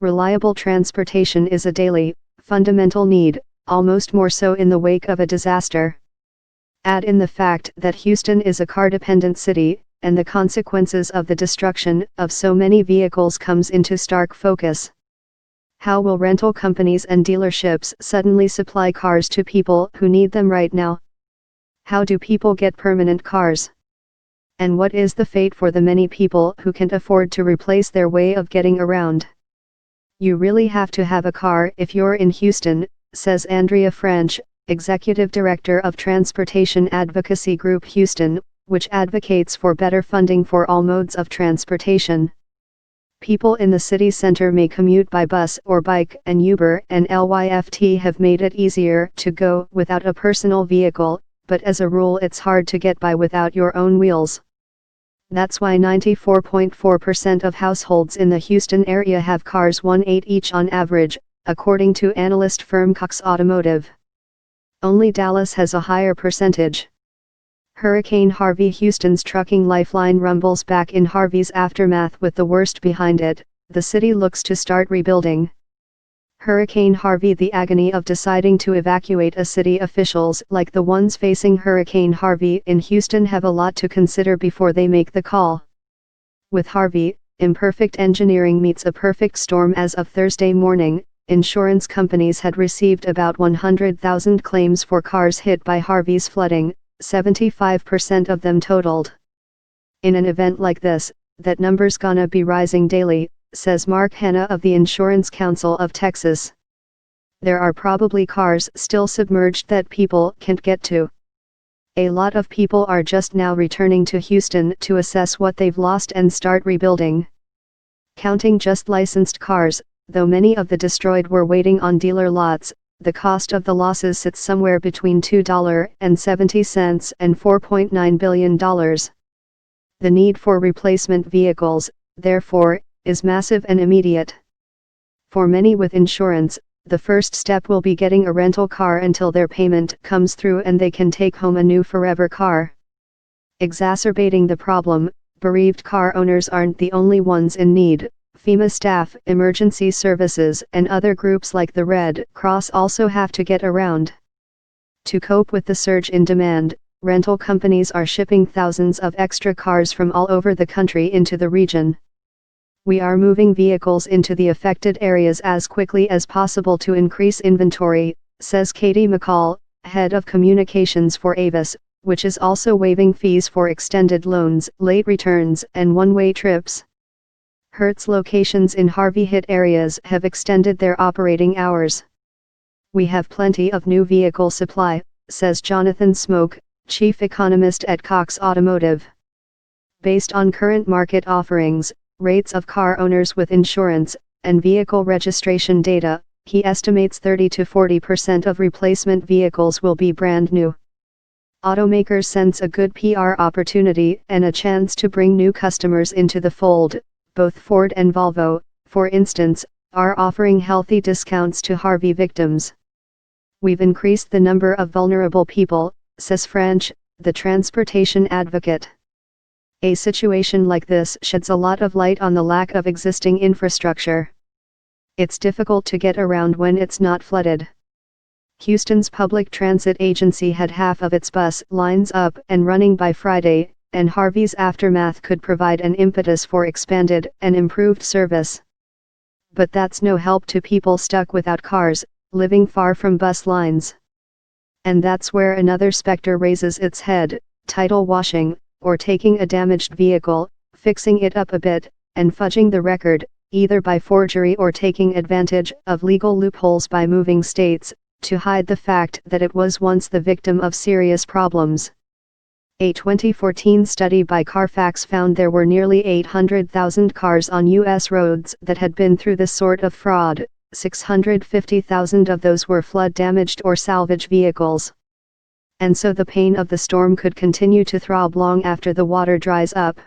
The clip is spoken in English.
Reliable transportation is a daily, fundamental need, almost more so in the wake of a disaster. Add in the fact that Houston is a car-dependent city, and the consequences of the destruction of so many vehicles comes into stark focus. How will rental companies and dealerships suddenly supply cars to people who need them right now? How do people get permanent cars? And what is the fate for the many people who can't afford to replace their way of getting around? You really have to have a car if you're in Houston, says Andrea French, Executive Director of Transportation Advocacy Group Houston, which advocates for better funding for all modes of transportation. People in the city center may commute by bus or bike, and Uber and Lyft have made it easier to go without a personal vehicle, but as a rule it's hard to get by without your own wheels. That's why 94.4% of households in the Houston area have cars 1/8 each on average, according to analyst firm Cox Automotive. Only Dallas has a higher percentage. Hurricane Harvey. Houston's trucking lifeline rumbles back in Harvey's aftermath. With the worst behind it, the city looks to start rebuilding. Hurricane Harvey. The agony of deciding to evacuate a city. Officials like the ones facing Hurricane Harvey in Houston have a lot to consider before they make the call. With Harvey, imperfect engineering meets a perfect storm. As of Thursday morning, insurance companies had received about 100,000 claims for cars hit by Harvey's flooding, 75% of them totaled. In an event like this, that number's gonna be rising daily, says Mark Hanna of the Insurance Council of Texas. There are probably cars still submerged that people can't get to. A lot of people are just now returning to Houston to assess what they've lost and start rebuilding. Counting just licensed cars, though many of the destroyed were waiting on dealer lots, the cost of the losses sits somewhere between $2.70 and $4.9 billion. The need for replacement vehicles, therefore, is massive and immediate. For many with insurance, the first step will be getting a rental car until their payment comes through and they can take home a new forever car. Exacerbating the problem, bereaved car owners aren't the only ones in need. FEMA staff, emergency services, and other groups like the Red Cross also have to get around. To cope with the surge in demand, rental companies are shipping thousands of extra cars from all over the country into the region. We are moving vehicles into the affected areas as quickly as possible to increase inventory, says Katie McCall, head of communications for Avis, which is also waiving fees for extended loans, late returns, and one-way trips. Hertz locations in Harvey-hit areas have extended their operating hours. We have plenty of new vehicle supply, says Jonathan Smoke, chief economist at Cox Automotive. Based on current market offerings, rates of car owners with insurance, and vehicle registration data, he estimates 30 to 40% of replacement vehicles will be brand new. Automakers sense a good PR opportunity and a chance to bring new customers into the fold. Both Ford and Volvo, for instance, are offering healthy discounts to Harvey victims. We've increased the number of vulnerable people, says French, the transportation advocate. A situation like this sheds a lot of light on the lack of existing infrastructure. It's difficult to get around when it's not flooded. Houston's public transit agency had half of its bus lines up and running by Friday, and Harvey's aftermath could provide an impetus for expanded and improved service. But that's no help to people stuck without cars, living far from bus lines. And that's where another specter raises its head: title washing, or taking a damaged vehicle, fixing it up a bit, and fudging the record, either by forgery or taking advantage of legal loopholes by moving states, to hide the fact that it was once the victim of serious problems. A 2014 study by Carfax found there were nearly 800,000 cars on U.S. roads that had been through this sort of fraud. 650,000 of those were flood-damaged or salvage vehicles. And so the pain of the storm could continue to throb long after the water dries up.